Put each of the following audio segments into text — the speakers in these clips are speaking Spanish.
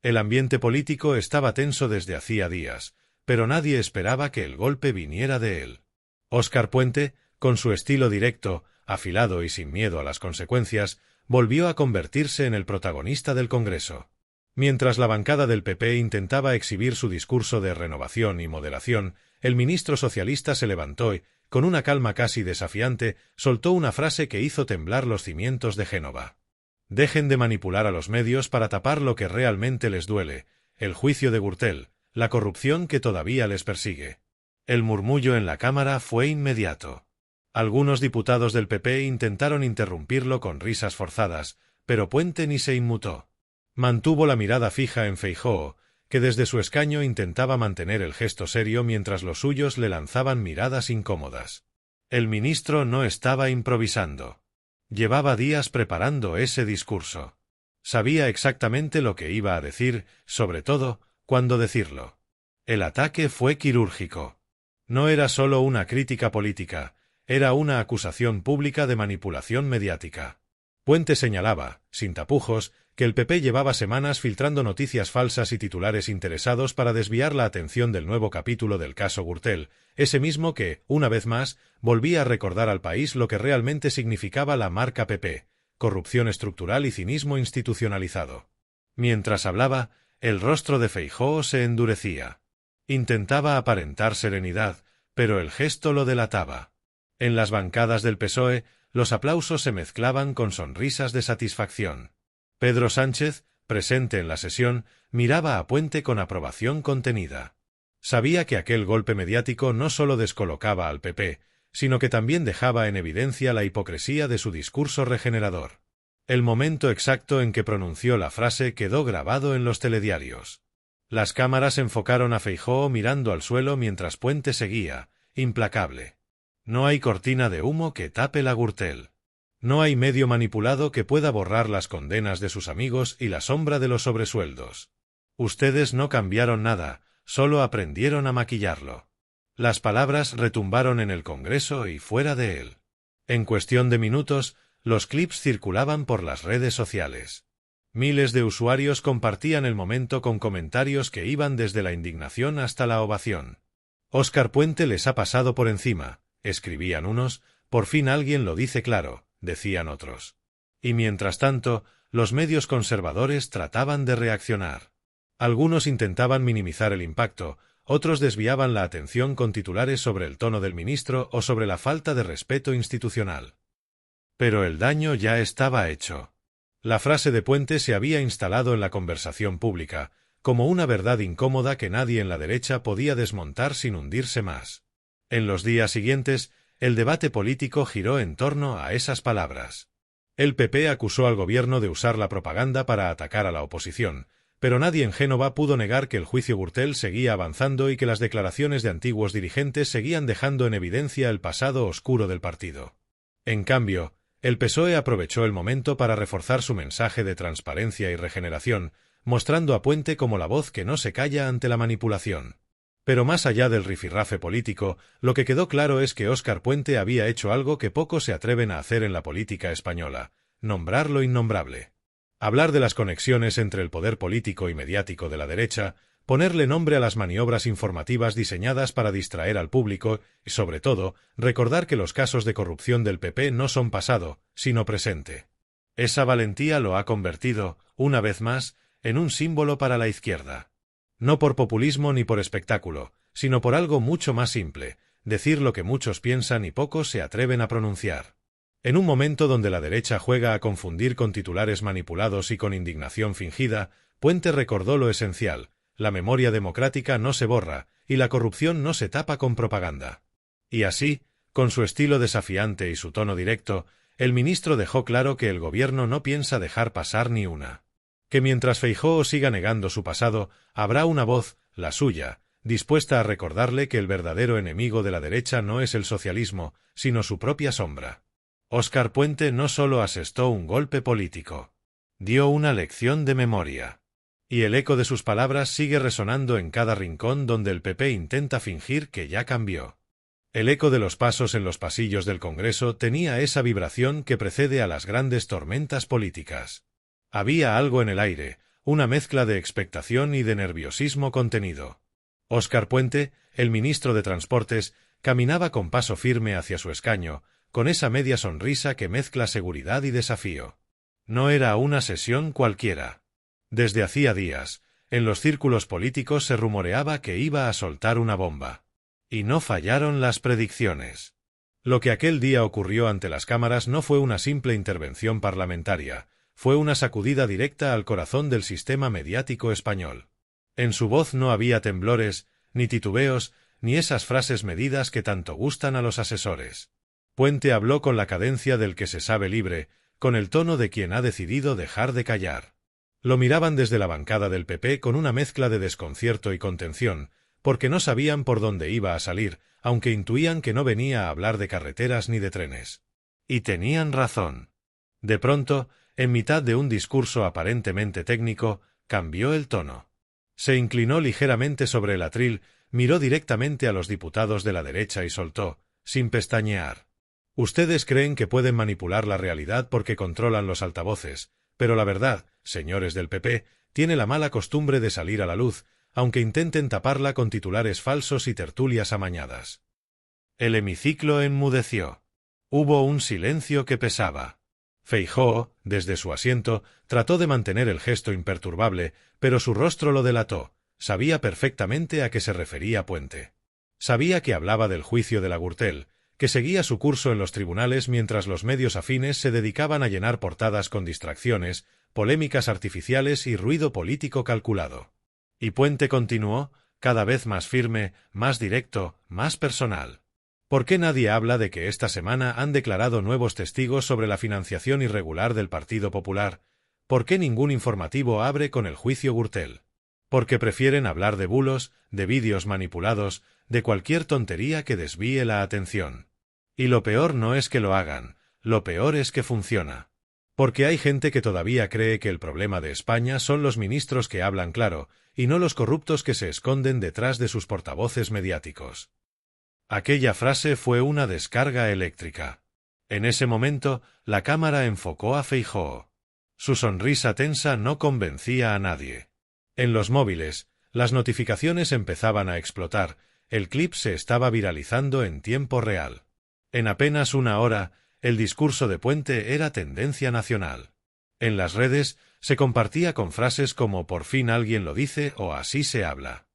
El ambiente político estaba tenso desde hacía días, pero nadie esperaba que el golpe viniera de él. Óscar Puente, con su estilo directo, afilado y sin miedo a las consecuencias, volvió a convertirse en el protagonista del Congreso. Mientras la bancada del PP intentaba exhibir su discurso de renovación y moderación, el ministro socialista se levantó y, con una calma casi desafiante, soltó una frase que hizo temblar los cimientos de Génova. Dejen de manipular a los medios para tapar lo que realmente les duele, el juicio de Gürtel, la corrupción que todavía les persigue. El murmullo en la Cámara fue inmediato. Algunos diputados del PP intentaron interrumpirlo con risas forzadas, pero Puente ni se inmutó. Mantuvo la mirada fija en Feijóo, que desde su escaño intentaba mantener el gesto serio mientras los suyos le lanzaban miradas incómodas. El ministro no estaba improvisando. Llevaba días preparando ese discurso. Sabía exactamente lo que iba a decir, sobre todo, cuándo decirlo. El ataque fue quirúrgico. No era solo una crítica política, era una acusación pública de manipulación mediática. Puente señalaba, sin tapujos, que el PP llevaba semanas filtrando noticias falsas y titulares interesados para desviar la atención del nuevo capítulo del caso Gürtel, ese mismo que, una vez más, volvía a recordar al país lo que realmente significaba la marca PP, corrupción estructural y cinismo institucionalizado. Mientras hablaba, el rostro de Feijóo se endurecía. Intentaba aparentar serenidad, pero el gesto lo delataba. En las bancadas del PSOE, los aplausos se mezclaban con sonrisas de satisfacción. Pedro Sánchez, presente en la sesión, miraba a Puente con aprobación contenida. Sabía que aquel golpe mediático no solo descolocaba al PP, sino que también dejaba en evidencia la hipocresía de su discurso regenerador. El momento exacto en que pronunció la frase quedó grabado en los telediarios. Las cámaras enfocaron a Feijóo mirando al suelo mientras Puente seguía, implacable. No hay cortina de humo que tape la Gürtel. No hay medio manipulado que pueda borrar las condenas de sus amigos y la sombra de los sobresueldos. Ustedes no cambiaron nada, solo aprendieron a maquillarlo. Las palabras retumbaron en el Congreso y fuera de él. En cuestión de minutos, los clips circulaban por las redes sociales. Miles de usuarios compartían el momento con comentarios que iban desde la indignación hasta la ovación. Óscar Puente les ha pasado por encima, escribían unos, por fin alguien lo dice claro, decían otros. Y mientras tanto, los medios conservadores trataban de reaccionar. Algunos intentaban minimizar el impacto, otros desviaban la atención con titulares sobre el tono del ministro o sobre la falta de respeto institucional. Pero el daño ya estaba hecho. La frase de Puente se había instalado en la conversación pública, como una verdad incómoda que nadie en la derecha podía desmontar sin hundirse más. En los días siguientes, el debate político giró en torno a esas palabras. El PP acusó al gobierno de usar la propaganda para atacar a la oposición, pero nadie en Génova pudo negar que el juicio Gürtel seguía avanzando y que las declaraciones de antiguos dirigentes seguían dejando en evidencia el pasado oscuro del partido. En cambio, el PSOE aprovechó el momento para reforzar su mensaje de transparencia y regeneración, mostrando a Puente como la voz que no se calla ante la manipulación. Pero más allá del rifirrafe político, lo que quedó claro es que Óscar Puente había hecho algo que pocos se atreven a hacer en la política española: nombrar lo innombrable. Hablar de las conexiones entre el poder político y mediático de la derecha, ponerle nombre a las maniobras informativas diseñadas para distraer al público y, sobre todo, recordar que los casos de corrupción del PP no son pasado, sino presente. Esa valentía lo ha convertido, una vez más, en un símbolo para la izquierda. No por populismo ni por espectáculo, sino por algo mucho más simple: decir lo que muchos piensan y pocos se atreven a pronunciar. En un momento donde la derecha juega a confundir con titulares manipulados y con indignación fingida, Puente recordó lo esencial: la memoria democrática no se borra, y la corrupción no se tapa con propaganda. Y así, con su estilo desafiante y su tono directo, el ministro dejó claro que el gobierno no piensa dejar pasar ni una. Que mientras Feijóo siga negando su pasado, habrá una voz, la suya, dispuesta a recordarle que el verdadero enemigo de la derecha no es el socialismo, sino su propia sombra. Óscar Puente no solo asestó un golpe político, dio una lección de memoria. Y el eco de sus palabras sigue resonando en cada rincón donde el PP intenta fingir que ya cambió. El eco de los pasos en los pasillos del Congreso tenía esa vibración que precede a las grandes tormentas políticas. Había algo en el aire, una mezcla de expectación y de nerviosismo contenido. Óscar Puente, el ministro de Transportes, caminaba con paso firme hacia su escaño, con esa media sonrisa que mezcla seguridad y desafío. No era una sesión cualquiera. Desde hacía días, en los círculos políticos se rumoreaba que iba a soltar una bomba. Y no fallaron las predicciones. Lo que aquel día ocurrió ante las cámaras no fue una simple intervención parlamentaria, fue una sacudida directa al corazón del sistema mediático español. En su voz no había temblores, ni titubeos, ni esas frases medidas que tanto gustan a los asesores. Puente habló con la cadencia del que se sabe libre, con el tono de quien ha decidido dejar de callar. Lo miraban desde la bancada del PP con una mezcla de desconcierto y contención, porque no sabían por dónde iba a salir, aunque intuían que no venía a hablar de carreteras ni de trenes. Y tenían razón. De pronto, en mitad de un discurso aparentemente técnico, cambió el tono. Se inclinó ligeramente sobre el atril, miró directamente a los diputados de la derecha y soltó, sin pestañear: «Ustedes creen que pueden manipular la realidad porque controlan los altavoces, pero la verdad, señores del PP, tiene la mala costumbre de salir a la luz, aunque intenten taparla con titulares falsos y tertulias amañadas». El hemiciclo enmudeció. Hubo un silencio que pesaba. Feijóo, desde su asiento, trató de mantener el gesto imperturbable, pero su rostro lo delató. Sabía perfectamente a qué se refería Puente. Sabía que hablaba del juicio de la Gürtel, que seguía su curso en los tribunales mientras los medios afines se dedicaban a llenar portadas con distracciones, polémicas artificiales y ruido político calculado. Y Puente continuó, cada vez más firme, más directo, más personal. ¿Por qué nadie habla de que esta semana han declarado nuevos testigos sobre la financiación irregular del Partido Popular? ¿Por qué ningún informativo abre con el juicio Gürtel? Porque prefieren hablar de bulos, de vídeos manipulados, de cualquier tontería que desvíe la atención. Y lo peor no es que lo hagan, lo peor es que funciona. Porque hay gente que todavía cree que el problema de España son los ministros que hablan claro, y no los corruptos que se esconden detrás de sus portavoces mediáticos. Aquella frase fue una descarga eléctrica. En ese momento, la cámara enfocó a Feijóo. Su sonrisa tensa no convencía a nadie. En los móviles, las notificaciones empezaban a explotar, el clip se estaba viralizando en tiempo real. En apenas una hora, el discurso de Puente era tendencia nacional. En las redes, se compartía con frases como «por fin alguien lo dice» o «así se habla».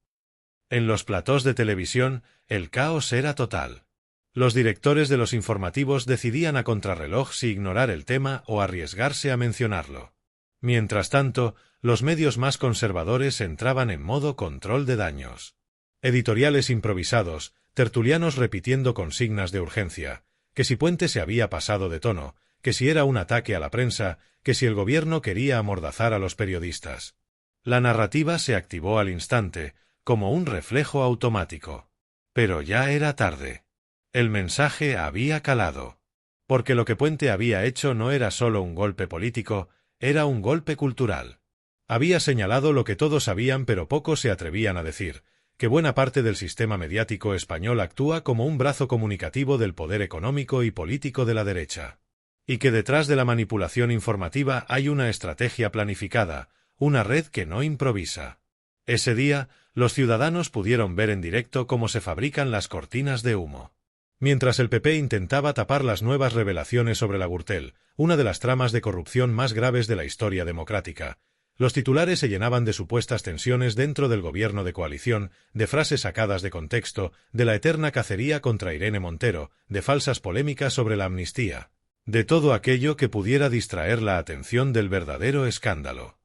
En los platós de televisión, el caos era total. Los directores de los informativos decidían a contrarreloj si ignorar el tema o arriesgarse a mencionarlo. Mientras tanto, los medios más conservadores entraban en modo control de daños. Editoriales improvisados, tertulianos repitiendo consignas de urgencia, que si Puente se había pasado de tono, que si era un ataque a la prensa, que si el gobierno quería amordazar a los periodistas. La narrativa se activó al instante, como un reflejo automático. Pero ya era tarde. El mensaje había calado. Porque lo que Puente había hecho no era solo un golpe político, era un golpe cultural. Había señalado lo que todos sabían pero pocos se atrevían a decir, que buena parte del sistema mediático español actúa como un brazo comunicativo del poder económico y político de la derecha. Y que detrás de la manipulación informativa hay una estrategia planificada, una red que no improvisa. Ese día, los ciudadanos pudieron ver en directo cómo se fabrican las cortinas de humo. Mientras el PP intentaba tapar las nuevas revelaciones sobre la Gürtel, una de las tramas de corrupción más graves de la historia democrática, los titulares se llenaban de supuestas tensiones dentro del gobierno de coalición, de frases sacadas de contexto, de la eterna cacería contra Irene Montero, de falsas polémicas sobre la amnistía, de todo aquello que pudiera distraer la atención del verdadero escándalo.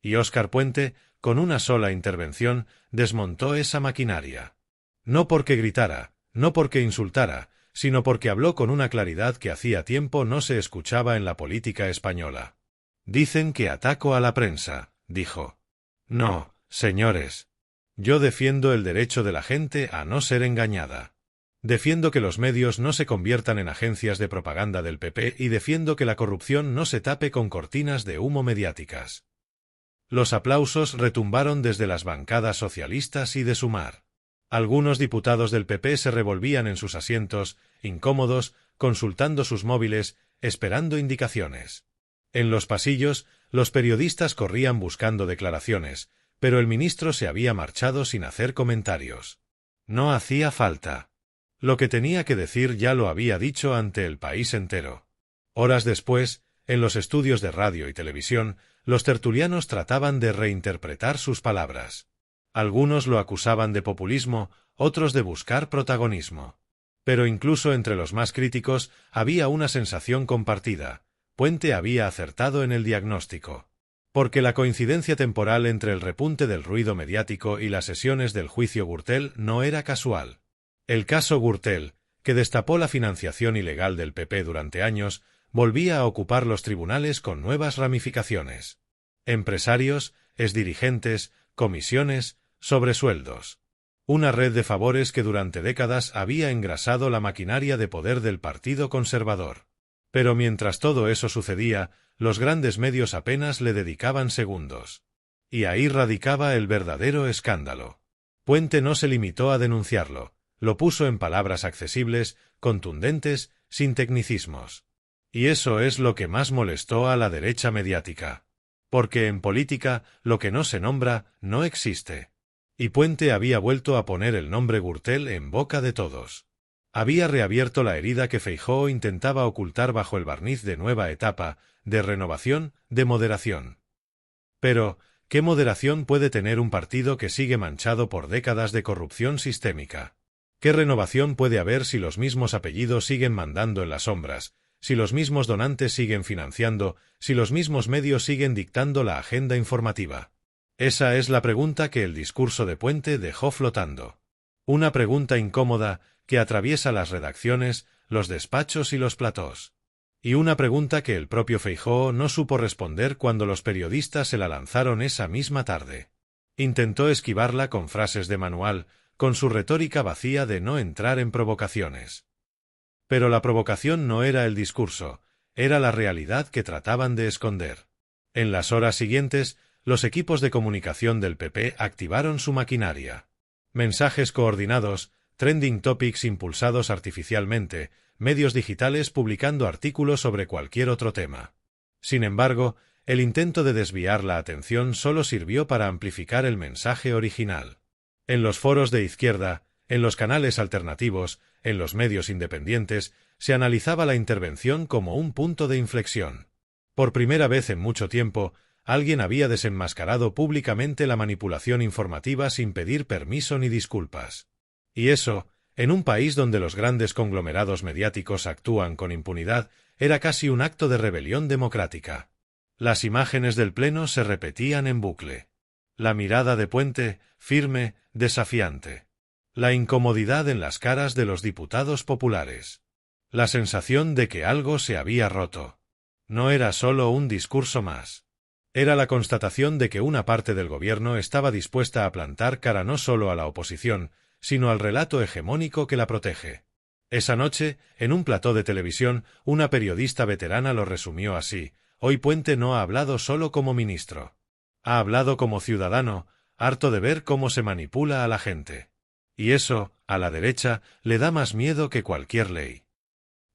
Y Óscar Puente, con una sola intervención, desmontó esa maquinaria. No porque gritara, no porque insultara, sino porque habló con una claridad que hacía tiempo no se escuchaba en la política española. «Dicen que ataco a la prensa», dijo. «No, señores. Yo defiendo el derecho de la gente a no ser engañada. Defiendo que los medios no se conviertan en agencias de propaganda del PP y defiendo que la corrupción no se tape con cortinas de humo mediáticas». Los aplausos retumbaron desde las bancadas socialistas y de Sumar. Algunos diputados del PP se revolvían en sus asientos, incómodos, consultando sus móviles, esperando indicaciones. En los pasillos, Los periodistas corrían buscando declaraciones, pero el ministro se había marchado sin hacer comentarios. No hacía falta. Lo que tenía que decir ya lo había dicho ante el país entero. Horas después, en los estudios de radio y televisión, los tertulianos trataban de reinterpretar sus palabras. Algunos lo acusaban de populismo, otros de buscar protagonismo. Pero incluso entre los más críticos había una sensación compartida: Puente había acertado en el diagnóstico. Porque la coincidencia temporal entre el repunte del ruido mediático y las sesiones del juicio Gürtel no era casual. El caso Gürtel, que destapó la financiación ilegal del PP durante años, volvía a ocupar los tribunales con nuevas ramificaciones. Empresarios, exdirigentes, comisiones, sobresueldos. Una red de favores que durante décadas había engrasado la maquinaria de poder del Partido Conservador. Pero mientras todo eso sucedía, los grandes medios apenas le dedicaban segundos. Y ahí radicaba el verdadero escándalo. Puente no se limitó a denunciarlo, lo puso en palabras accesibles, contundentes, sin tecnicismos. Y eso es lo que más molestó a la derecha mediática. Porque en política, lo que no se nombra, no existe. Y Puente había vuelto a poner el nombre Gürtel en boca de todos. Había reabierto la herida que Feijóo intentaba ocultar bajo el barniz de nueva etapa, de renovación, de moderación. Pero, ¿qué moderación puede tener un partido que sigue manchado por décadas de corrupción sistémica? ¿Qué renovación puede haber si los mismos apellidos siguen mandando en las sombras, si los mismos donantes siguen financiando, si los mismos medios siguen dictando la agenda informativa? Esa es la pregunta que el discurso de Puente dejó flotando. Una pregunta incómoda que atraviesa las redacciones, los despachos y los platós. Y una pregunta que el propio Feijóo no supo responder cuando los periodistas se la lanzaron esa misma tarde. Intentó esquivarla con frases de manual, con su retórica vacía de no entrar en provocaciones. Pero la provocación no era el discurso, era la realidad que trataban de esconder. En las horas siguientes, los equipos de comunicación del PP activaron su maquinaria. Mensajes coordinados, trending topics impulsados artificialmente, medios digitales publicando artículos sobre cualquier otro tema. Sin embargo, el intento de desviar la atención solo sirvió para amplificar el mensaje original. En los foros de izquierda, en los canales alternativos, en los medios independientes, se analizaba la intervención como un punto de inflexión. Por primera vez en mucho tiempo, alguien había desenmascarado públicamente la manipulación informativa sin pedir permiso ni disculpas. Y eso, en un país donde los grandes conglomerados mediáticos actúan con impunidad, era casi un acto de rebelión democrática. Las imágenes del pleno se repetían en bucle. La mirada de Puente, firme, desafiante. La incomodidad en las caras de los diputados populares. La sensación de que algo se había roto. No era solo un discurso más. Era la constatación de que una parte del gobierno estaba dispuesta a plantar cara no solo a la oposición, sino al relato hegemónico que la protege. Esa noche, en un plató de televisión, una periodista veterana lo resumió así: hoy Puente no ha hablado solo como ministro. Ha hablado como ciudadano, harto de ver cómo se manipula a la gente. Y eso, a la derecha, le da más miedo que cualquier ley.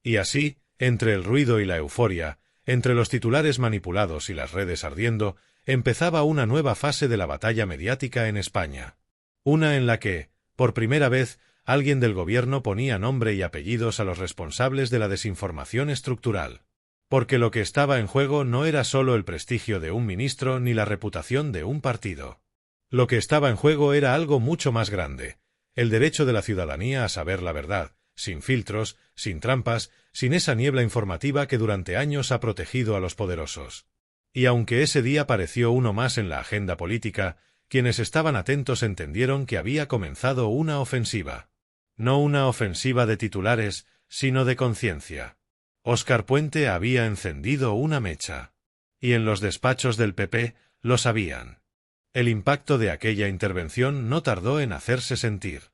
Y así, entre el ruido y la euforia, entre los titulares manipulados y las redes ardiendo, empezaba una nueva fase de la batalla mediática en España. Una en la que, por primera vez, alguien del gobierno ponía nombre y apellidos a los responsables de la desinformación estructural. Porque lo que estaba en juego no era solo el prestigio de un ministro ni la reputación de un partido. Lo que estaba en juego era algo mucho más grande: el derecho de la ciudadanía a saber la verdad, sin filtros, sin trampas, sin esa niebla informativa que durante años ha protegido a los poderosos. Y aunque ese día pareció uno más en la agenda política, quienes estaban atentos entendieron que había comenzado una ofensiva. No una ofensiva de titulares, sino de conciencia. Óscar Puente había encendido una mecha. Y en los despachos del PP lo sabían. El impacto de aquella intervención no tardó en hacerse sentir.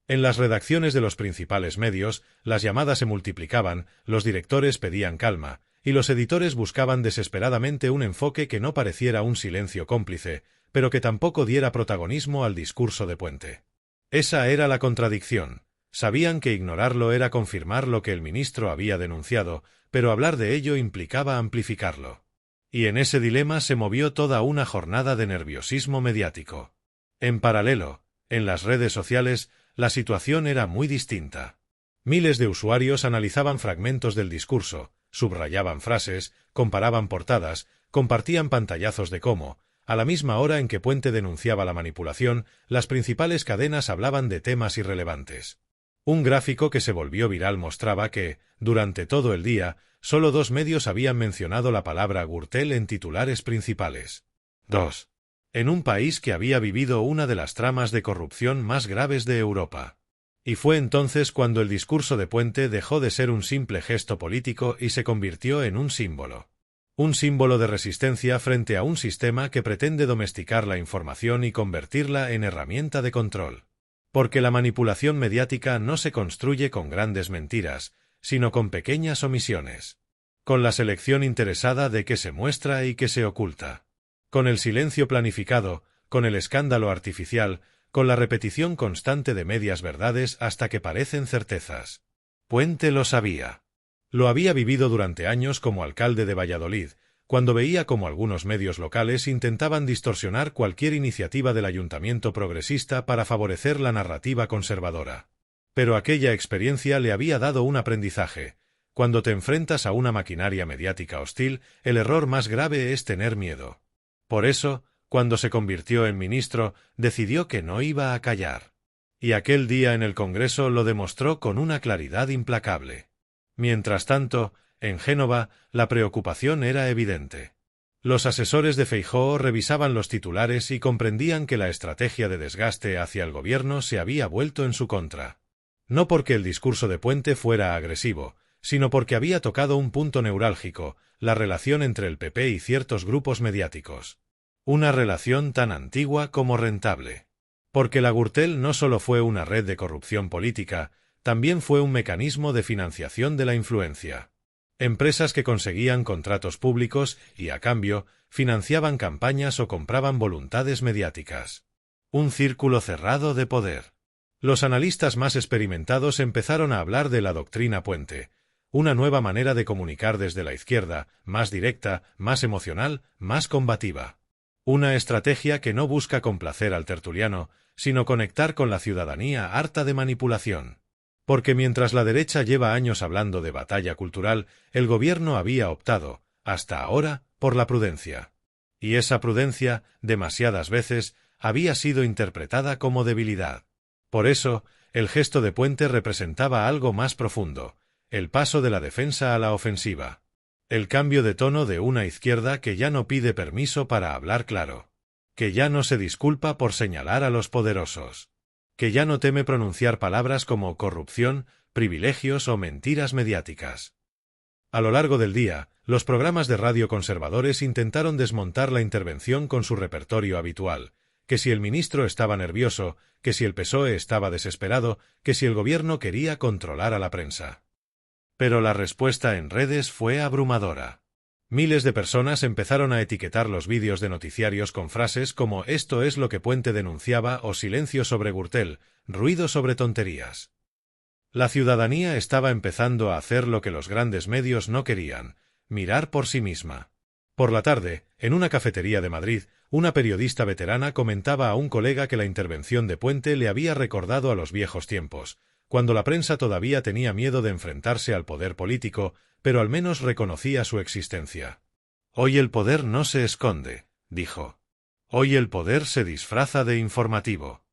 En las redacciones de los principales medios, las llamadas se multiplicaban, los directores pedían calma, y los editores buscaban desesperadamente un enfoque que no pareciera un silencio cómplice, pero que tampoco diera protagonismo al discurso de Puente. Esa era la contradicción. Sabían que ignorarlo era confirmar lo que el ministro había denunciado, pero hablar de ello implicaba amplificarlo. Y en ese dilema se movió toda una jornada de nerviosismo mediático. En paralelo, en las redes sociales, la situación era muy distinta. Miles de usuarios analizaban fragmentos del discurso, subrayaban frases, comparaban portadas, compartían pantallazos de cómo, a la misma hora en que Puente denunciaba la manipulación, las principales cadenas hablaban de temas irrelevantes. Un gráfico que se volvió viral mostraba que, durante todo el día, solo 2 medios habían mencionado la palabra Gürtel en titulares principales. 2. En un país que había vivido una de las tramas de corrupción más graves de Europa. Y fue entonces cuando el discurso de Puente dejó de ser un simple gesto político y se convirtió en un símbolo. Un símbolo de resistencia frente a un sistema que pretende domesticar la información y convertirla en herramienta de control. Porque la manipulación mediática no se construye con grandes mentiras, sino con pequeñas omisiones. Con la selección interesada de qué se muestra y qué se oculta. Con el silencio planificado, con el escándalo artificial, con la repetición constante de medias verdades hasta que parecen certezas. Puente lo sabía. Lo había vivido durante años como alcalde de Valladolid, cuando veía cómo algunos medios locales intentaban distorsionar cualquier iniciativa del ayuntamiento progresista para favorecer la narrativa conservadora. Pero aquella experiencia le había dado un aprendizaje. Cuando te enfrentas a una maquinaria mediática hostil, el error más grave es tener miedo. Por eso, cuando se convirtió en ministro, decidió que no iba a callar. Y aquel día en el Congreso lo demostró con una claridad implacable. Mientras tanto, en Génova, la preocupación era evidente. Los asesores de Feijóo revisaban los titulares y comprendían que la estrategia de desgaste hacia el gobierno se había vuelto en su contra. No porque el discurso de Puente fuera agresivo, sino porque había tocado un punto neurálgico, la relación entre el PP y ciertos grupos mediáticos. Una relación tan antigua como rentable. Porque la Gürtel no solo fue una red de corrupción política, también fue un mecanismo de financiación de la influencia. Empresas que conseguían contratos públicos y, a cambio, financiaban campañas o compraban voluntades mediáticas. Un círculo cerrado de poder. Los analistas más experimentados empezaron a hablar de la doctrina Puente, una nueva manera de comunicar desde la izquierda, más directa, más emocional, más combativa. Una estrategia que no busca complacer al tertuliano, sino conectar con la ciudadanía harta de manipulación. Porque mientras la derecha lleva años hablando de batalla cultural, el gobierno había optado, hasta ahora, por la prudencia. Y esa prudencia, demasiadas veces, había sido interpretada como debilidad. Por eso, el gesto de Puente representaba algo más profundo, el paso de la defensa a la ofensiva. El cambio de tono de una izquierda que ya no pide permiso para hablar claro. Que ya no se disculpa por señalar a los poderosos. Que ya no teme pronunciar palabras como corrupción, privilegios o mentiras mediáticas. A lo largo del día, los programas de radio conservadores intentaron desmontar la intervención con su repertorio habitual, que si el ministro estaba nervioso, que si el PSOE estaba desesperado, que si el gobierno quería controlar a la prensa. Pero la respuesta en redes fue abrumadora. Miles de personas empezaron a etiquetar los vídeos de noticiarios con frases como «esto es lo que Puente denunciaba» o «silencio sobre Gürtel, ruido sobre tonterías». La ciudadanía estaba empezando a hacer lo que los grandes medios no querían, mirar por sí misma. Por la tarde, en una cafetería de Madrid, una periodista veterana comentaba a un colega que la intervención de Puente le había recordado a los viejos tiempos, cuando la prensa todavía tenía miedo de enfrentarse al poder político, pero al menos reconocía su existencia. «Hoy el poder no se esconde», dijo. «Hoy el poder se disfraza de informativo».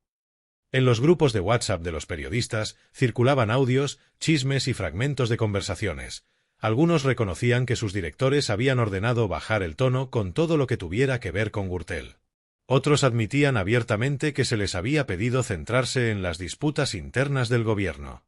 En los grupos de WhatsApp de los periodistas circulaban audios, chismes y fragmentos de conversaciones. Algunos reconocían que sus directores habían ordenado bajar el tono con todo lo que tuviera que ver con Gürtel. Otros admitían abiertamente que se les había pedido centrarse en las disputas internas del gobierno.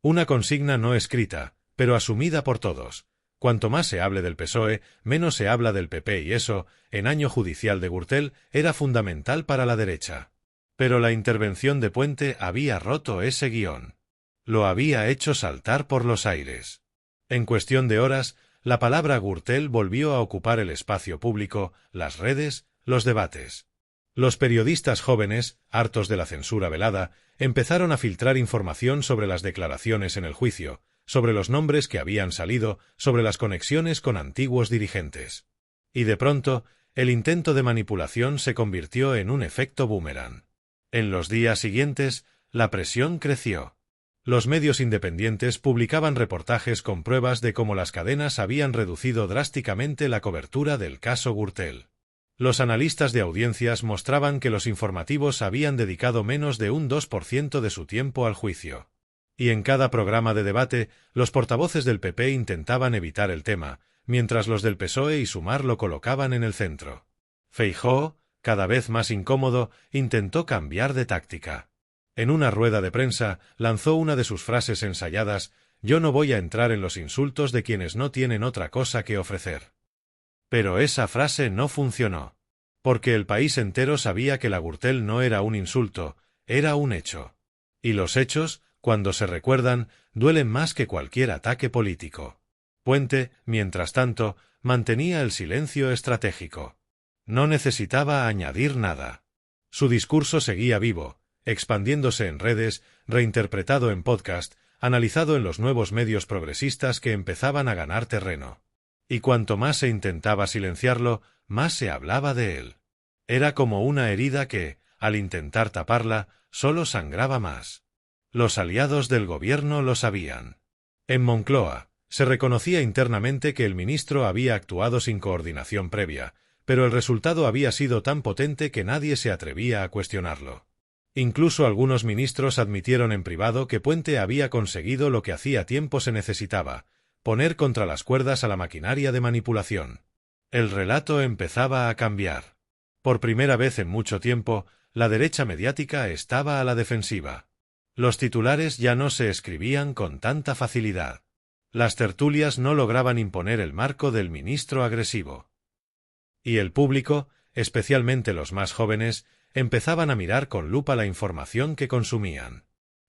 Una consigna no escrita, pero asumida por todos. Cuanto más se hable del PSOE, menos se habla del PP y eso, en año judicial de Gürtel, era fundamental para la derecha. Pero la intervención de Puente había roto ese guión. Lo había hecho saltar por los aires. En cuestión de horas, la palabra Gürtel volvió a ocupar el espacio público, las redes, los debates. Los periodistas jóvenes, hartos de la censura velada, empezaron a filtrar información sobre las declaraciones en el juicio, sobre los nombres que habían salido, sobre las conexiones con antiguos dirigentes. Y de pronto, el intento de manipulación se convirtió en un efecto boomerang. En los días siguientes, la presión creció. Los medios independientes publicaban reportajes con pruebas de cómo las cadenas habían reducido drásticamente la cobertura del caso Gürtel. Los analistas de audiencias mostraban que los informativos habían dedicado menos de un 2% de su tiempo al juicio. Y en cada programa de debate, los portavoces del PP intentaban evitar el tema, mientras los del PSOE y Sumar lo colocaban en el centro. Feijóo, cada vez más incómodo, intentó cambiar de táctica. En una rueda de prensa, lanzó una de sus frases ensayadas: «Yo no voy a entrar en los insultos de quienes no tienen otra cosa que ofrecer». Pero esa frase no funcionó. Porque el país entero sabía que la Gürtel no era un insulto, era un hecho. Y los hechos, cuando se recuerdan, duelen más que cualquier ataque político. Puente, mientras tanto, mantenía el silencio estratégico. No necesitaba añadir nada. Su discurso seguía vivo, expandiéndose en redes, reinterpretado en podcast, analizado en los nuevos medios progresistas que empezaban a ganar terreno. Y cuanto más se intentaba silenciarlo, más se hablaba de él. Era como una herida que, al intentar taparla, solo sangraba más. Los aliados del gobierno lo sabían. En Moncloa, se reconocía internamente que el ministro había actuado sin coordinación previa, pero el resultado había sido tan potente que nadie se atrevía a cuestionarlo. Incluso algunos ministros admitieron en privado que Puente había conseguido lo que hacía tiempo se necesitaba: poner contra las cuerdas a la maquinaria de manipulación. El relato empezaba a cambiar. Por primera vez en mucho tiempo, la derecha mediática estaba a la defensiva. Los titulares ya no se escribían con tanta facilidad. Las tertulias no lograban imponer el marco del ministro agresivo. Y el público, especialmente los más jóvenes, empezaban a mirar con lupa la información que consumían.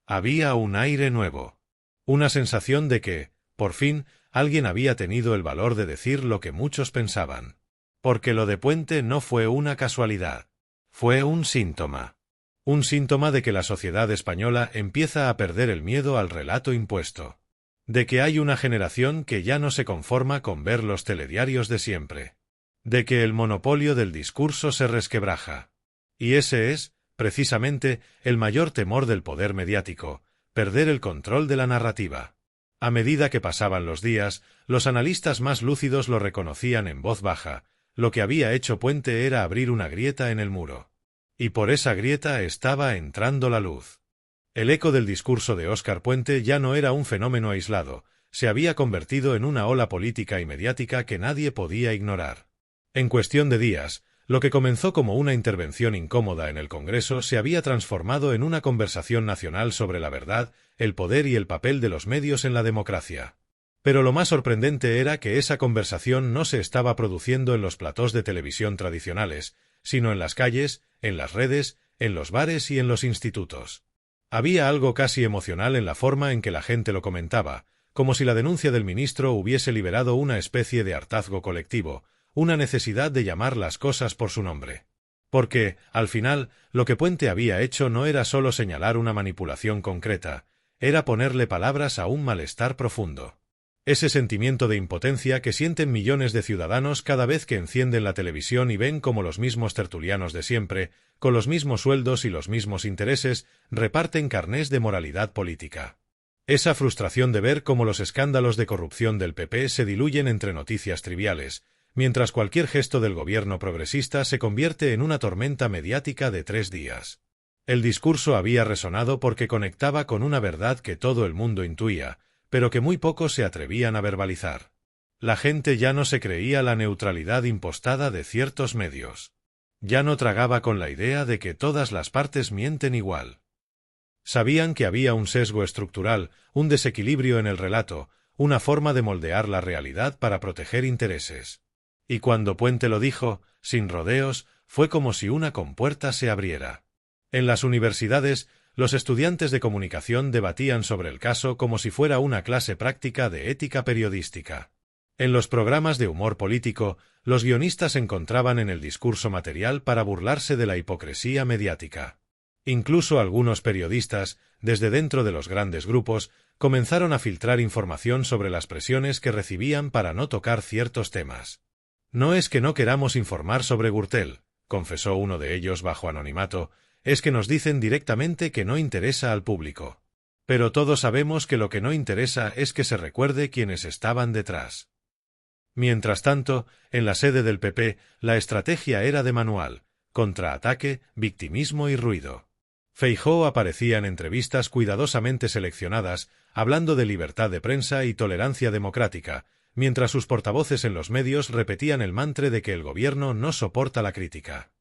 Había un aire nuevo. Una sensación de que, por fin, alguien había tenido el valor de decir lo que muchos pensaban. Porque lo de Puente no fue una casualidad. Fue un síntoma. Un síntoma de que la sociedad española empieza a perder el miedo al relato impuesto. De que hay una generación que ya no se conforma con ver los telediarios de siempre. De que el monopolio del discurso se resquebraja. Y ese es, precisamente, el mayor temor del poder mediático: perder el control de la narrativa. A medida que pasaban los días, los analistas más lúcidos lo reconocían en voz baja: lo que había hecho Puente era abrir una grieta en el muro. Y por esa grieta estaba entrando la luz. El eco del discurso de Óscar Puente ya no era un fenómeno aislado, se había convertido en una ola política y mediática que nadie podía ignorar. En cuestión de días, lo que comenzó como una intervención incómoda en el Congreso se había transformado en una conversación nacional sobre la verdad, el poder y el papel de los medios en la democracia. Pero lo más sorprendente era que esa conversación no se estaba produciendo en los platós de televisión tradicionales, sino en las calles, en las redes, en los bares y en los institutos. Había algo casi emocional en la forma en que la gente lo comentaba, como si la denuncia del ministro hubiese liberado una especie de hartazgo colectivo, una necesidad de llamar las cosas por su nombre. Porque, al final, lo que Puente había hecho no era solo señalar una manipulación concreta, era ponerle palabras a un malestar profundo. Ese sentimiento de impotencia que sienten millones de ciudadanos cada vez que encienden la televisión y ven cómo los mismos tertulianos de siempre, con los mismos sueldos y los mismos intereses, reparten carnés de moralidad política. Esa frustración de ver cómo los escándalos de corrupción del PP se diluyen entre noticias triviales, mientras cualquier gesto del gobierno progresista se convierte en una tormenta mediática de 3 días. El discurso había resonado porque conectaba con una verdad que todo el mundo intuía, pero que muy pocos se atrevían a verbalizar. La gente ya no se creía la neutralidad impostada de ciertos medios. Ya no tragaba con la idea de que todas las partes mienten igual. Sabían que había un sesgo estructural, un desequilibrio en el relato, una forma de moldear la realidad para proteger intereses. Y cuando Puente lo dijo, sin rodeos, fue como si una compuerta se abriera. En las universidades, los estudiantes de comunicación debatían sobre el caso como si fuera una clase práctica de ética periodística. En los programas de humor político, los guionistas encontraban en el discurso material para burlarse de la hipocresía mediática. Incluso algunos periodistas, desde dentro de los grandes grupos, comenzaron a filtrar información sobre las presiones que recibían para no tocar ciertos temas. No es que no queramos informar sobre Gürtel, confesó uno de ellos bajo anonimato, es que nos dicen directamente que no interesa al público. Pero todos sabemos que lo que no interesa es que se recuerde quiénes estaban detrás. Mientras tanto, en la sede del PP, la estrategia era de manual: contraataque, victimismo y ruido. Feijóo aparecía en entrevistas cuidadosamente seleccionadas, hablando de libertad de prensa y tolerancia democrática, mientras sus portavoces en los medios repetían el mantra de que el gobierno no soporta la crítica.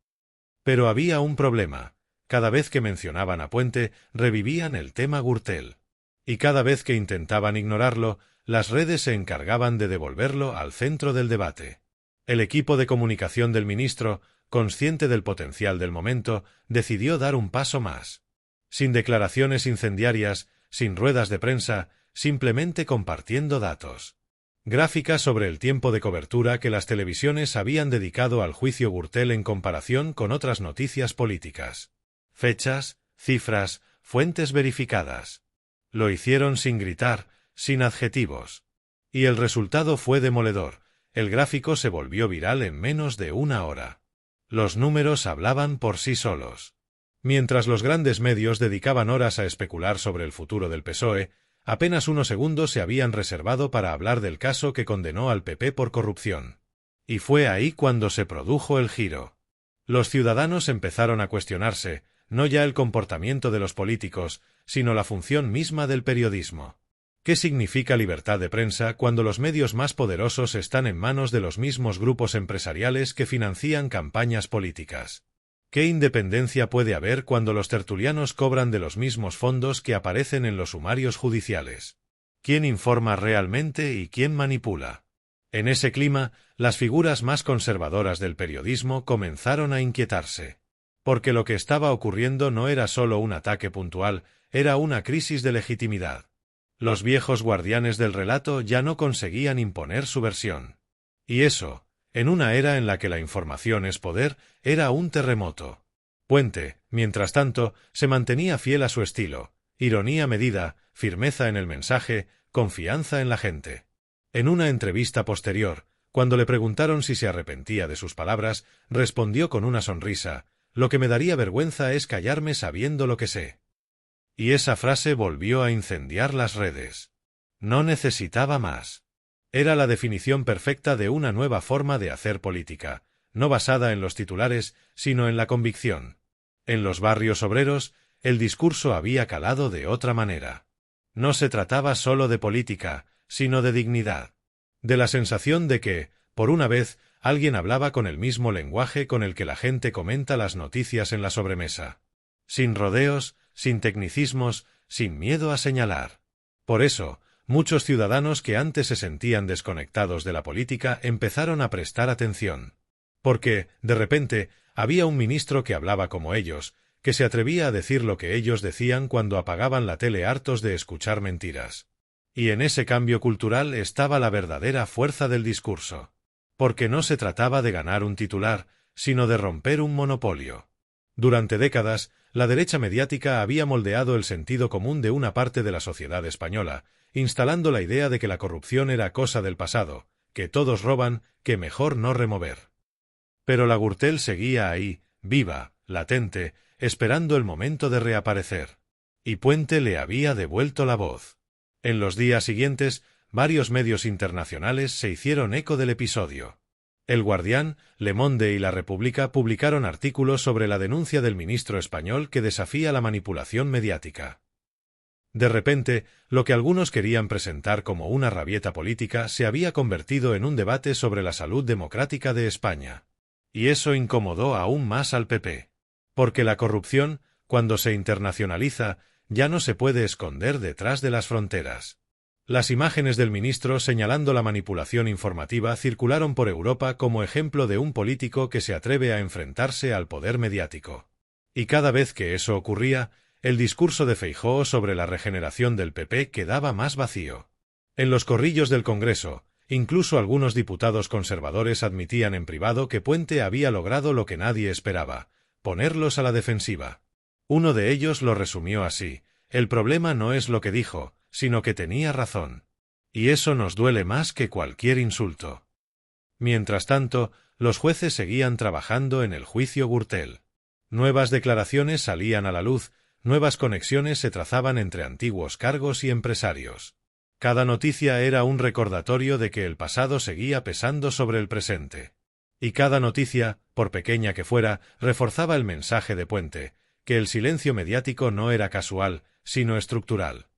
Pero había un problema: cada vez que mencionaban a Puente, revivían el tema Gürtel. Y cada vez que intentaban ignorarlo, las redes se encargaban de devolverlo al centro del debate. El equipo de comunicación del ministro, consciente del potencial del momento, decidió dar un paso más. Sin declaraciones incendiarias, sin ruedas de prensa, simplemente compartiendo datos. Gráficas sobre el tiempo de cobertura que las televisiones habían dedicado al juicio Gürtel en comparación con otras noticias políticas. Fechas, cifras, fuentes verificadas. Lo hicieron sin gritar, sin adjetivos. Y el resultado fue demoledor: el gráfico se volvió viral en menos de una hora. Los números hablaban por sí solos. Mientras los grandes medios dedicaban horas a especular sobre el futuro del PSOE, apenas unos segundos se habían reservado para hablar del caso que condenó al PP por corrupción. Y fue ahí cuando se produjo el giro. Los ciudadanos empezaron a cuestionarse, no ya el comportamiento de los políticos, sino la función misma del periodismo. ¿Qué significa libertad de prensa cuando los medios más poderosos están en manos de los mismos grupos empresariales que financian campañas políticas? ¿Qué independencia puede haber cuando los tertulianos cobran de los mismos fondos que aparecen en los sumarios judiciales? ¿Quién informa realmente y quién manipula? En ese clima, las figuras más conservadoras del periodismo comenzaron a inquietarse. Porque lo que estaba ocurriendo no era solo un ataque puntual, era una crisis de legitimidad. Los viejos guardianes del relato ya no conseguían imponer su versión. Y eso, en una era en la que la información es poder, era un terremoto. Puente, mientras tanto, se mantenía fiel a su estilo: ironía medida, firmeza en el mensaje, confianza en la gente. En una entrevista posterior, cuando le preguntaron si se arrepentía de sus palabras, respondió con una sonrisa: «Lo que me daría vergüenza es callarme sabiendo lo que sé». Y esa frase volvió a incendiar las redes. No necesitaba más. Era la definición perfecta de una nueva forma de hacer política, no basada en los titulares, sino en la convicción. En los barrios obreros, el discurso había calado de otra manera. No se trataba solo de política, sino de dignidad. De la sensación de que, por una vez, alguien hablaba con el mismo lenguaje con el que la gente comenta las noticias en la sobremesa. Sin rodeos, sin tecnicismos, sin miedo a señalar. Por eso, muchos ciudadanos que antes se sentían desconectados de la política empezaron a prestar atención. Porque, de repente, había un ministro que hablaba como ellos, que se atrevía a decir lo que ellos decían cuando apagaban la tele hartos de escuchar mentiras. Y en ese cambio cultural estaba la verdadera fuerza del discurso. Porque no se trataba de ganar un titular, sino de romper un monopolio. Durante décadas, la derecha mediática había moldeado el sentido común de una parte de la sociedad española, instalando la idea de que la corrupción era cosa del pasado, que todos roban, que mejor no remover. Pero la Gürtel seguía ahí, viva, latente, esperando el momento de reaparecer. Y Puente le había devuelto la voz. En los días siguientes, varios medios internacionales se hicieron eco del episodio. El Guardián, Le Monde y La República publicaron artículos sobre la denuncia del ministro español que desafía la manipulación mediática. De repente, lo que algunos querían presentar como una rabieta política se había convertido en un debate sobre la salud democrática de España. Y eso incomodó aún más al PP. Porque la corrupción, cuando se internacionaliza, ya no se puede esconder detrás de las fronteras. Las imágenes del ministro señalando la manipulación informativa circularon por Europa como ejemplo de un político que se atreve a enfrentarse al poder mediático. Y cada vez que eso ocurría, el discurso de Feijóo sobre la regeneración del PP quedaba más vacío. En los corrillos del Congreso, incluso algunos diputados conservadores admitían en privado que Puente había logrado lo que nadie esperaba: ponerlos a la defensiva. Uno de ellos lo resumió así: el problema no es lo que dijo, sino que tenía razón. Y eso nos duele más que cualquier insulto. Mientras tanto, los jueces seguían trabajando en el juicio Gürtel. Nuevas declaraciones salían a la luz, nuevas conexiones se trazaban entre antiguos cargos y empresarios. Cada noticia era un recordatorio de que el pasado seguía pesando sobre el presente. Y cada noticia, por pequeña que fuera, reforzaba el mensaje de Puente, que el silencio mediático no era casual, sino estructural.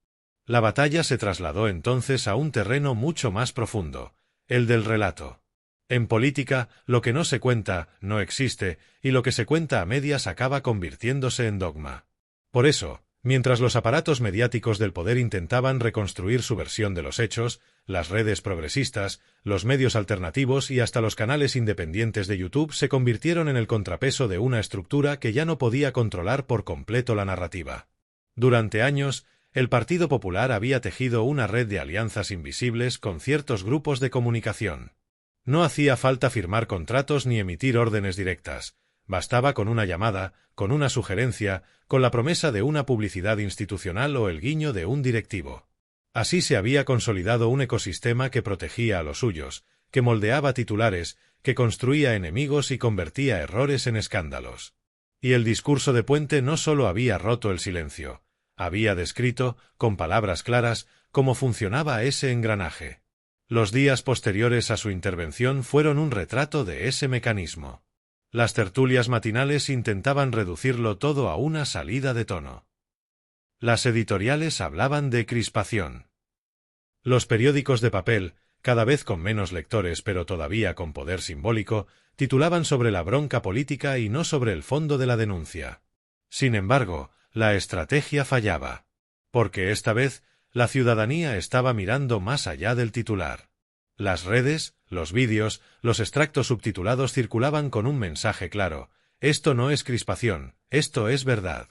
La batalla se trasladó entonces a un terreno mucho más profundo, el del relato. En política, lo que no se cuenta, no existe, y lo que se cuenta a medias acaba convirtiéndose en dogma. Por eso, mientras los aparatos mediáticos del poder intentaban reconstruir su versión de los hechos, las redes progresistas, los medios alternativos y hasta los canales independientes de YouTube se convirtieron en el contrapeso de una estructura que ya no podía controlar por completo la narrativa. Durante años, el Partido Popular había tejido una red de alianzas invisibles con ciertos grupos de comunicación. No hacía falta firmar contratos ni emitir órdenes directas. Bastaba con una llamada, con una sugerencia, con la promesa de una publicidad institucional o el guiño de un directivo. Así se había consolidado un ecosistema que protegía a los suyos, que moldeaba titulares, que construía enemigos y convertía errores en escándalos. Y el discurso de Puente no solo había roto el silencio, había descrito, con palabras claras, cómo funcionaba ese engranaje. Los días posteriores a su intervención fueron un retrato de ese mecanismo. Las tertulias matinales intentaban reducirlo todo a una salida de tono. Las editoriales hablaban de crispación. Los periódicos de papel, cada vez con menos lectores pero todavía con poder simbólico, titulaban sobre la bronca política y no sobre el fondo de la denuncia. Sin embargo, la estrategia fallaba. Porque esta vez, la ciudadanía estaba mirando más allá del titular. Las redes, los vídeos, los extractos subtitulados circulaban con un mensaje claro: esto no es crispación, esto es verdad.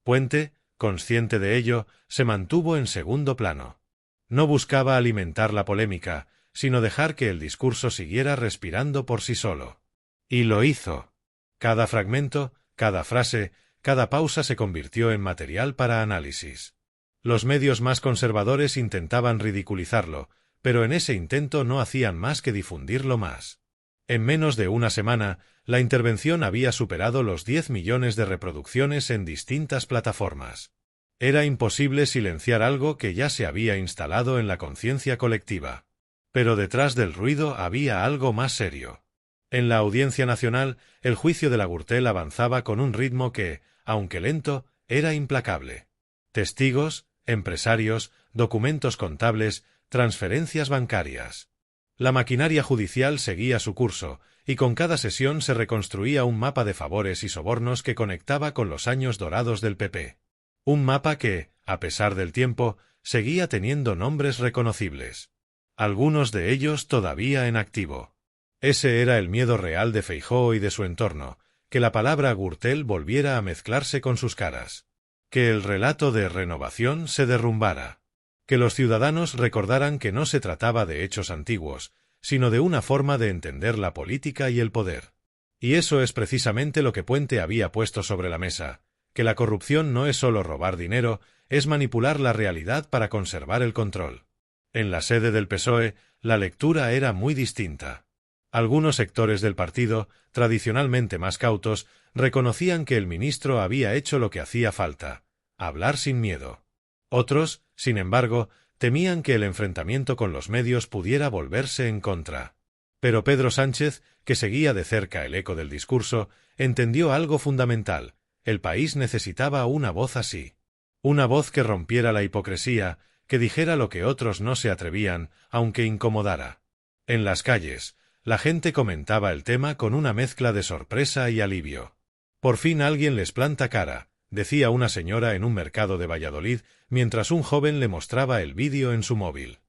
Puente, consciente de ello, se mantuvo en segundo plano. No buscaba alimentar la polémica, sino dejar que el discurso siguiera respirando por sí solo. Y lo hizo. Cada fragmento, cada frase, cada pausa se convirtió en material para análisis. Los medios más conservadores intentaban ridiculizarlo, pero en ese intento no hacían más que difundirlo más. En menos de una semana, la intervención había superado los 10 millones de reproducciones en distintas plataformas. Era imposible silenciar algo que ya se había instalado en la conciencia colectiva. Pero detrás del ruido había algo más serio. En la Audiencia Nacional, el juicio de la Gürtel avanzaba con un ritmo que, aunque lento, era implacable. Testigos, empresarios, documentos contables, transferencias bancarias. La maquinaria judicial seguía su curso, y con cada sesión se reconstruía un mapa de favores y sobornos que conectaba con los años dorados del PP. Un mapa que, a pesar del tiempo, seguía teniendo nombres reconocibles. Algunos de ellos todavía en activo. Ese era el miedo real de Feijóo y de su entorno, que la palabra Gürtel volviera a mezclarse con sus caras. Que el relato de renovación se derrumbara. Que los ciudadanos recordaran que no se trataba de hechos antiguos, sino de una forma de entender la política y el poder. Y eso es precisamente lo que Puente había puesto sobre la mesa, que la corrupción no es solo robar dinero, es manipular la realidad para conservar el control. En la sede del PSOE, la lectura era muy distinta. Algunos sectores del partido, tradicionalmente más cautos, reconocían que el ministro había hecho lo que hacía falta: hablar sin miedo. Otros, sin embargo, temían que el enfrentamiento con los medios pudiera volverse en contra. Pero Pedro Sánchez, que seguía de cerca el eco del discurso, entendió algo fundamental: el país necesitaba una voz así. Una voz que rompiera la hipocresía, que dijera lo que otros no se atrevían, aunque incomodara. En las calles, la gente comentaba el tema con una mezcla de sorpresa y alivio. Por fin alguien les planta cara, decía una señora en un mercado de Valladolid, mientras un joven le mostraba el vídeo en su móvil.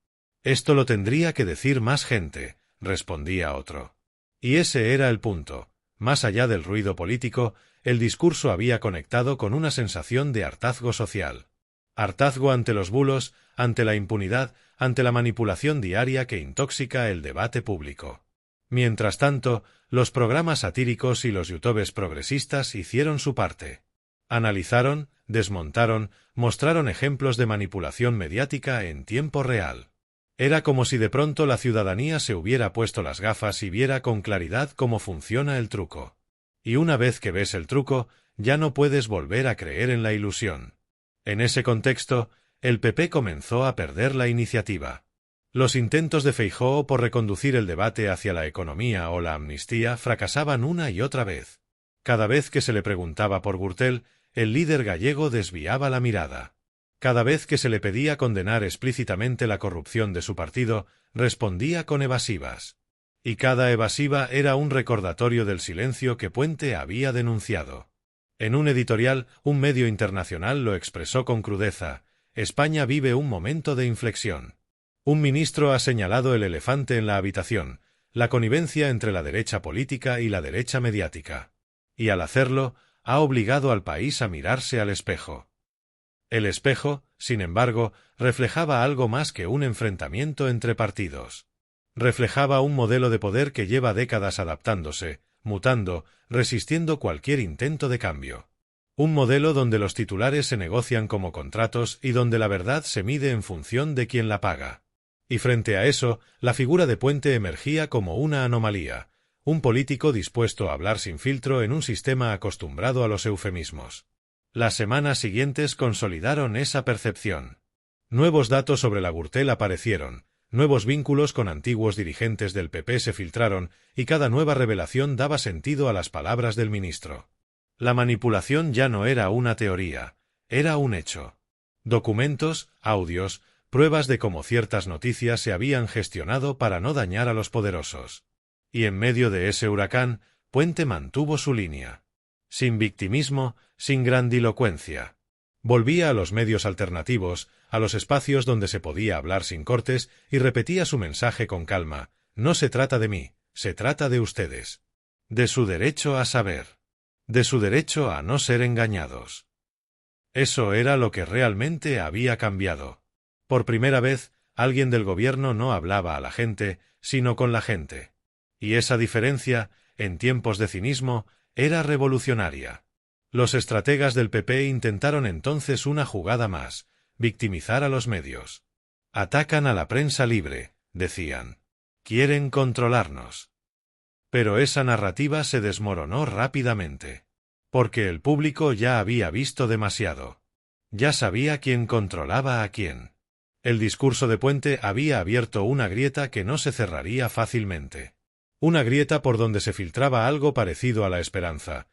Esto lo tendría que decir más gente, respondía otro. Y ese era el punto. Más allá del ruido político, el discurso había conectado con una sensación de hartazgo social. Hartazgo ante los bulos, ante la impunidad, ante la manipulación diaria que intoxica el debate público. Mientras tanto, los programas satíricos y los youtubers progresistas hicieron su parte. Analizaron, desmontaron, mostraron ejemplos de manipulación mediática en tiempo real. Era como si de pronto la ciudadanía se hubiera puesto las gafas y viera con claridad cómo funciona el truco. Y una vez que ves el truco, ya no puedes volver a creer en la ilusión. En ese contexto, el PP comenzó a perder la iniciativa. Los intentos de Feijóo por reconducir el debate hacia la economía o la amnistía fracasaban una y otra vez. Cada vez que se le preguntaba por Gürtel, el líder gallego desviaba la mirada. Cada vez que se le pedía condenar explícitamente la corrupción de su partido, respondía con evasivas. Y cada evasiva era un recordatorio del silencio que Puente había denunciado. En un editorial, un medio internacional lo expresó con crudeza: España vive un momento de inflexión. Un ministro ha señalado el elefante en la habitación, la connivencia entre la derecha política y la derecha mediática. Y al hacerlo, ha obligado al país a mirarse al espejo. El espejo, sin embargo, reflejaba algo más que un enfrentamiento entre partidos. Reflejaba un modelo de poder que lleva décadas adaptándose, mutando, resistiendo cualquier intento de cambio. Un modelo donde los titulares se negocian como contratos y donde la verdad se mide en función de quien la paga. Y frente a eso, la figura de Puente emergía como una anomalía, un político dispuesto a hablar sin filtro en un sistema acostumbrado a los eufemismos. Las semanas siguientes consolidaron esa percepción. Nuevos datos sobre la Gürtel aparecieron, nuevos vínculos con antiguos dirigentes del PP se filtraron y cada nueva revelación daba sentido a las palabras del ministro. La manipulación ya no era una teoría, era un hecho. Documentos, audios, pruebas de cómo ciertas noticias se habían gestionado para no dañar a los poderosos. Y en medio de ese huracán, Puente mantuvo su línea. Sin victimismo, sin grandilocuencia. Volvía a los medios alternativos, a los espacios donde se podía hablar sin cortes, y repetía su mensaje con calma: no se trata de mí, se trata de ustedes. De su derecho a saber. De su derecho a no ser engañados. Eso era lo que realmente había cambiado. Por primera vez, alguien del gobierno no hablaba a la gente, sino con la gente. Y esa diferencia, en tiempos de cinismo, era revolucionaria. Los estrategas del PP intentaron entonces una jugada más: victimizar a los medios. Atacan a la prensa libre, decían. Quieren controlarnos. Pero esa narrativa se desmoronó rápidamente. Porque el público ya había visto demasiado. Ya sabía quién controlaba a quién. El discurso de Puente había abierto una grieta que no se cerraría fácilmente. Una grieta por donde se filtraba algo parecido a la esperanza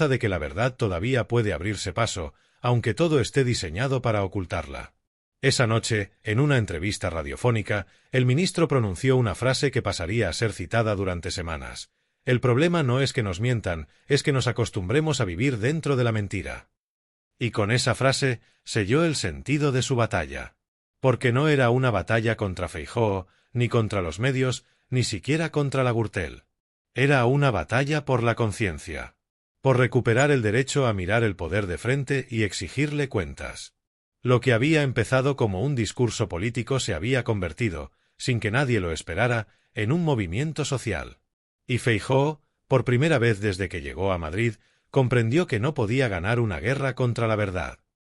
de que la verdad todavía puede abrirse paso, aunque todo esté diseñado para ocultarla. Esa noche, en una entrevista radiofónica, el ministro pronunció una frase que pasaría a ser citada durante semanas: el problema no es que nos mientan, es que nos acostumbremos a vivir dentro de la mentira. Y con esa frase selló el sentido de su batalla. Porque no era una batalla contra Feijóo, ni contra los medios, ni siquiera contra la Gürtel. Era una batalla por la conciencia. Por recuperar el derecho a mirar el poder de frente y exigirle cuentas. Lo que había empezado como un discurso político se había convertido, sin que nadie lo esperara, en un movimiento social. Y Feijóo, por primera vez desde que llegó a Madrid, comprendió que no podía ganar una guerra contra la verdad.